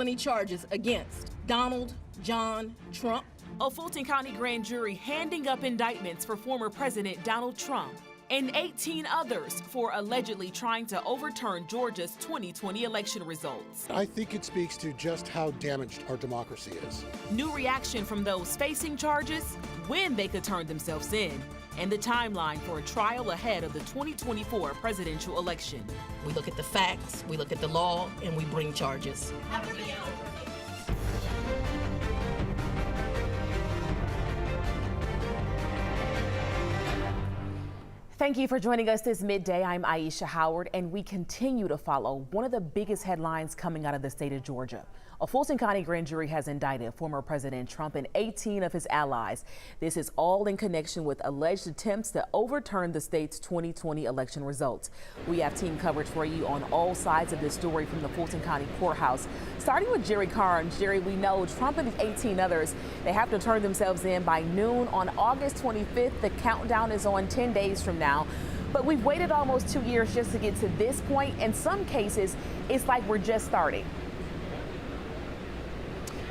Felony charges against Donald John Trump. A Fulton County grand jury handing up indictments for former President Donald Trump and 18 others for allegedly trying to overturn Georgia's 2020 election results. I think it speaks to just how damaged our democracy is. New reaction from those facing charges, when they could turn themselves in, and the timeline for a trial ahead of the 2024 presidential election. We look at the facts, we look at the law, and we bring charges. Thank you for joining us this midday. I'm Aisha Howard, and we continue to follow one of the biggest headlines coming out of the state of Georgia. A Fulton County grand jury has indicted former President Trump and 18 of his allies. This is all in connection with alleged attempts to overturn the state's 2020 election results. We have team coverage for you on all sides of this story from the Fulton County Courthouse. Starting with Jerry Carnes. Jerry, we know Trump and the 18 others, they have to turn themselves in by noon on August 25th. The countdown is on 10 days from now. But we've waited almost 2 years just to get to this point. In some cases, it's like we're just starting.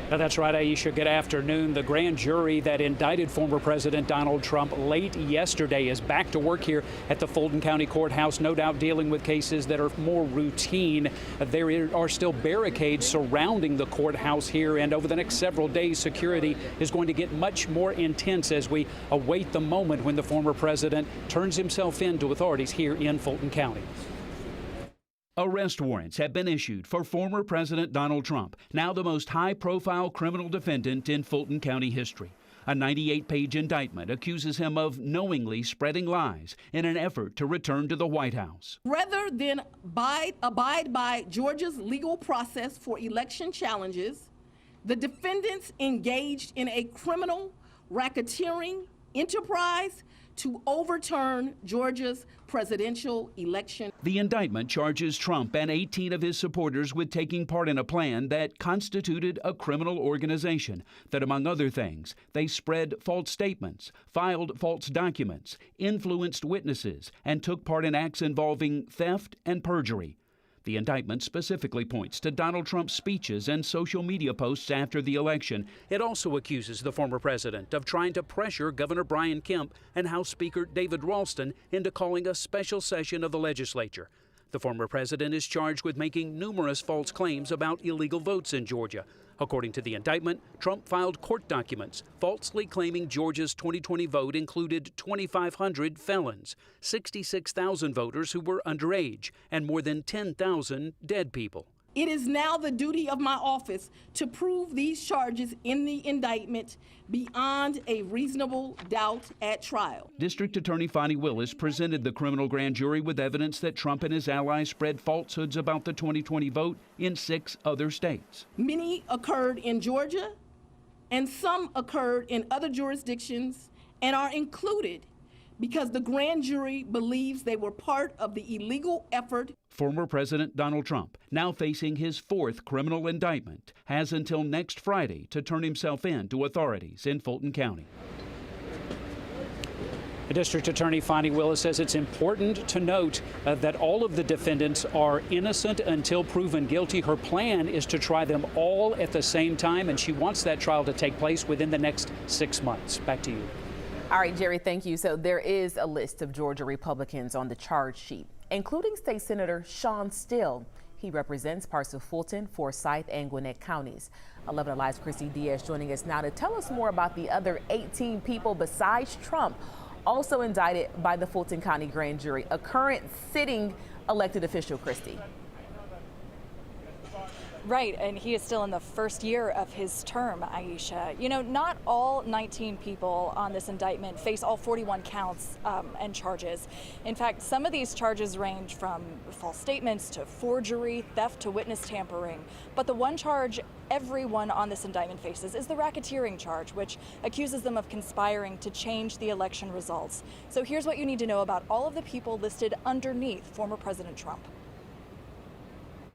That's right, Aisha. Good afternoon. The grand jury that indicted former President Donald Trump late yesterday is back to work here at the Fulton County Courthouse, no doubt dealing with cases that are more routine. There are still barricades surrounding the courthouse here, and over the next several days, security is going to get much more intense as we await the moment when the former president turns himself in to authorities here in Fulton County. Arrest warrants have been issued for former President Donald Trump, now the most high-profile criminal defendant in Fulton County history. A 98-page indictment accuses him of knowingly spreading lies in an effort to return to the White House. Rather than abide by Georgia's legal process for election challenges, the defendants engaged in a criminal racketeering enterprise to overturn Georgia's presidential election. The indictment charges Trump and 18 of his supporters with taking part in a plan that constituted a criminal organization that, among other things, they spread false statements, filed false documents, influenced witnesses, and took part in acts involving theft and perjury. The indictment specifically points to Donald Trump's speeches and social media posts after the election. It also accuses the former president of trying to pressure Governor Brian Kemp and House Speaker David Ralston into calling a special session of the legislature. The former president is charged with making numerous false claims about illegal votes in Georgia. According to the indictment, Trump filed court documents falsely claiming Georgia's 2020 vote included 2,500 felons, 66,000 voters who were underage, and more than 10,000 dead people. It is now the duty of my office to prove these charges in the indictment beyond a reasonable doubt at trial. District Attorney Fonnie Willis presented the criminal grand jury with evidence that Trump and his allies spread falsehoods about the 2020 vote in 6 other states. Many occurred in Georgia, and some occurred in other jurisdictions and are included because the grand jury believes they were part of the illegal effort. Former President Donald Trump, now facing his 4th criminal indictment, has until next Friday to turn himself in to authorities in Fulton County. District Attorney Fonnie Willis says it's important to note that all of the defendants are innocent until proven guilty. Her plan is to try them all at the same time, and she wants that trial to take place within the next 6 months. Back to you. All right, Jerry, thank you. So there is a list of Georgia Republicans on the charge sheet, including State Senator Sean Still. He represents parts of Fulton, Forsyth, and Gwinnett counties. 11 Alive's Christy Diaz joining us now to tell us more about the other 18 people besides Trump also indicted by the Fulton County grand jury, a current sitting elected official, Christy. Right, and he is still in the first year of his term, Aisha. You know, not all 19 people on this indictment face all 41 counts and charges. In fact, some of these charges range from false statements to forgery, theft to witness tampering. But the one charge everyone on this indictment faces is the racketeering charge, which accuses them of conspiring to change the election results. So here's what you need to know about all of the people listed underneath former President Trump.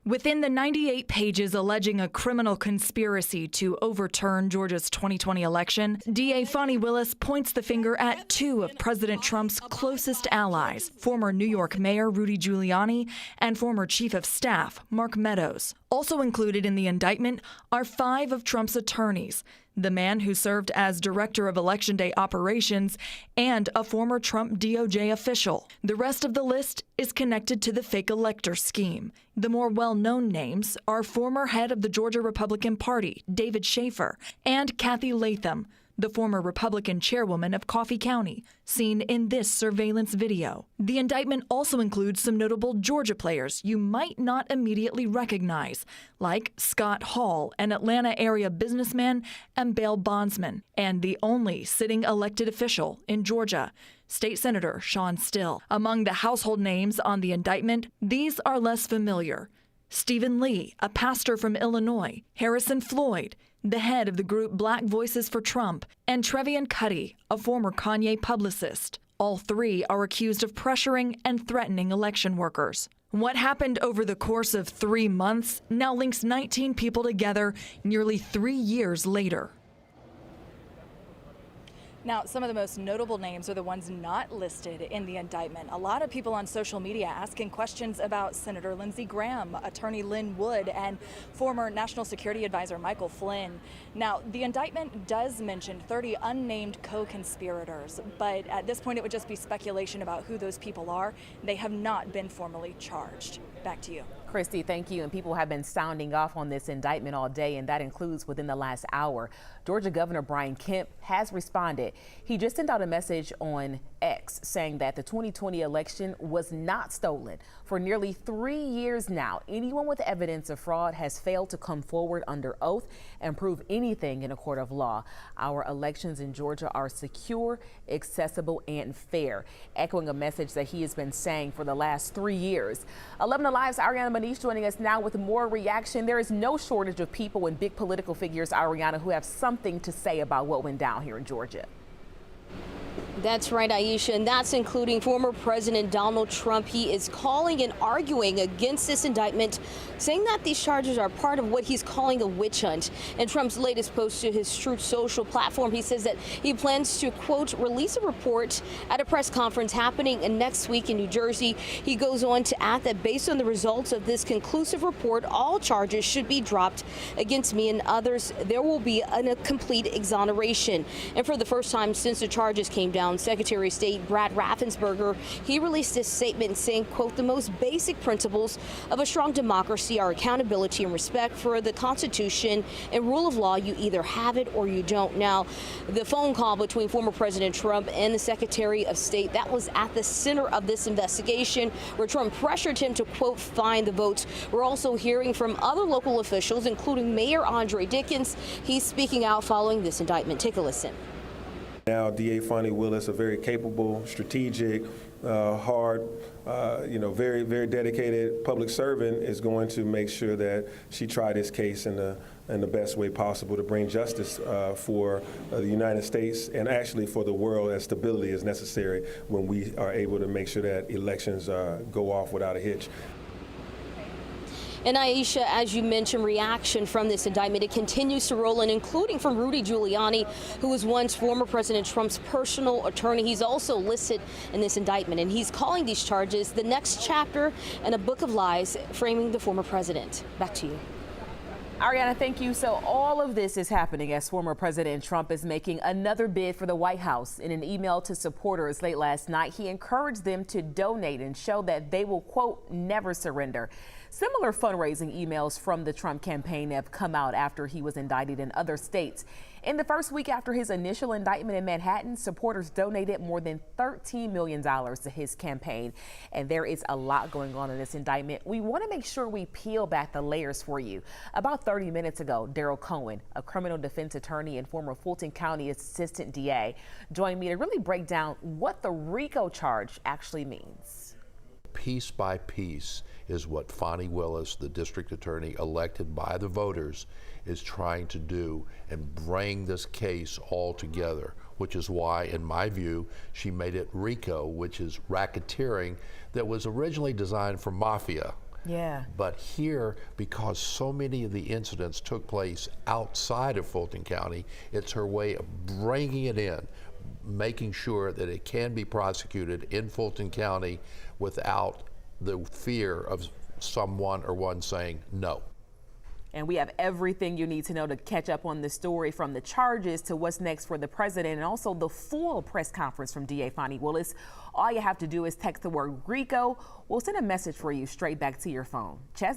Within the 98 pages alleging a criminal conspiracy to overturn Georgia's 2020 election, DA Fonnie Willis points the finger at 2 of President Trump's closest allies, former New York Mayor Rudy Giuliani and former Chief of Staff Mark Meadows. Also included in the indictment are 5 of Trump's attorneys, the man who served as director of Election Day operations, and a former Trump DOJ official. The rest of the list is connected to the fake elector scheme. The more well-known names are former head of the Georgia Republican Party, David Schaefer, and Kathy Latham, the former Republican chairwoman of Coffee County, seen in this surveillance video. The indictment also includes some notable Georgia players you might not immediately recognize, like Scott Hall, an Atlanta area businessman and bail bondsman, and the only sitting elected official in Georgia, State Senator Sean Still. Among the household names on the indictment, these are less familiar. Stephen Lee, a pastor from Illinois, Harrison Floyd, the head of the group Black Voices for Trump, and Trevian Cuddy, a former Kanye publicist. All 3 are accused of pressuring and threatening election workers. What happened over the course of 3 months now links 19 people together nearly 3 years later. Now, some of the most notable names are the ones not listed in the indictment. A lot of people on social media asking questions about Senator Lindsey Graham, Attorney Lynn Wood, and former National Security Advisor Michael Flynn. Now, the indictment does mention 30 unnamed co-conspirators, but at this point it would just be speculation about who those people are. They have not been formally charged. Back to you. Christy, thank you. And people have been sounding off on this indictment all day, and that includes within the last hour. Georgia Governor Brian Kemp has responded. He just sent out a message on X saying that the 2020 election was not stolen. For nearly 3 years now, anyone with evidence of fraud has failed to come forward under oath and prove anything in a court of law. Our elections in Georgia are secure, accessible, and fair, echoing a message that he has been saying for the last 3 years. 11 Alive's Ariana Manish joining us now with more reaction. There is no shortage of people and big political figures, Ariana, who have something to say about what went down here in Georgia. That's right, Aisha, and that's including former President Donald Trump. He is calling and arguing against this indictment, saying that these charges are part of what he's calling a witch hunt. In Trump's latest post to his Truth Social platform, he says that he plans to, quote, release a report at a press conference happening next week in New Jersey. He goes on to add that based on the results of this conclusive report, all charges should be dropped against me and others. There will be a complete exoneration. And for the first time since the charges came down, Secretary of State Brad Raffensperger, he released this statement saying, quote, the most basic principles of a strong democracy are accountability and respect for the Constitution and rule of law. You either have it or you don't. Now, the phone call between former President Trump and the Secretary of State, that was at the center of this investigation, where Trump pressured him to, quote, find the votes. We're also hearing from other local officials, including Mayor Andre Dickens. He's speaking out following this indictment. Take a listen. Now, DA Fonnie Willis, a very capable, strategic, hard, very, very dedicated public servant, is going to make sure that she tried this case in the best way possible to bring justice for the United States and actually for the world, as stability is necessary when we are able to make sure that elections go off without a hitch. And Aisha, as you mentioned, reaction from this indictment, it continues to roll in, including from Rudy Giuliani, who was once former President Trump's personal attorney. He's also listed in this indictment, and he's calling these charges the next chapter in a book of lies framing the former president. Back to you. Ariana, thank you. So all of this is happening as former President Trump is making another bid for the White House. In an email to supporters late last night, he encouraged them to donate and show that they will, quote, never surrender. Similar fundraising emails from the Trump campaign have come out after he was indicted in other states. In the first week after his initial indictment in Manhattan, supporters donated more than $13 million to his campaign. And there is a lot going on in this indictment. We want to make sure we peel back the layers for you. About 30 minutes ago, Daryl Cohen, a criminal defense attorney and former Fulton County assistant DA, joined me to really break down what the RICO charge actually means. Piece by piece is what Fonnie Willis, the district attorney elected by the voters, is trying to do and bring this case all together, which is why, in my view, she made it RICO, which is racketeering that was originally designed for mafia. Yeah. But here, because so many of the incidents took place outside of Fulton County, it's her way of bringing it in, making sure that it can be prosecuted in Fulton County without the fear of someone or one saying no. And we have everything you need to know to catch up on the story, from the charges to what's next for the president, and also the full press conference from DA Fani Willis. All you have to do is text the word RICO. We'll send a message for you straight back to your phone. Chess.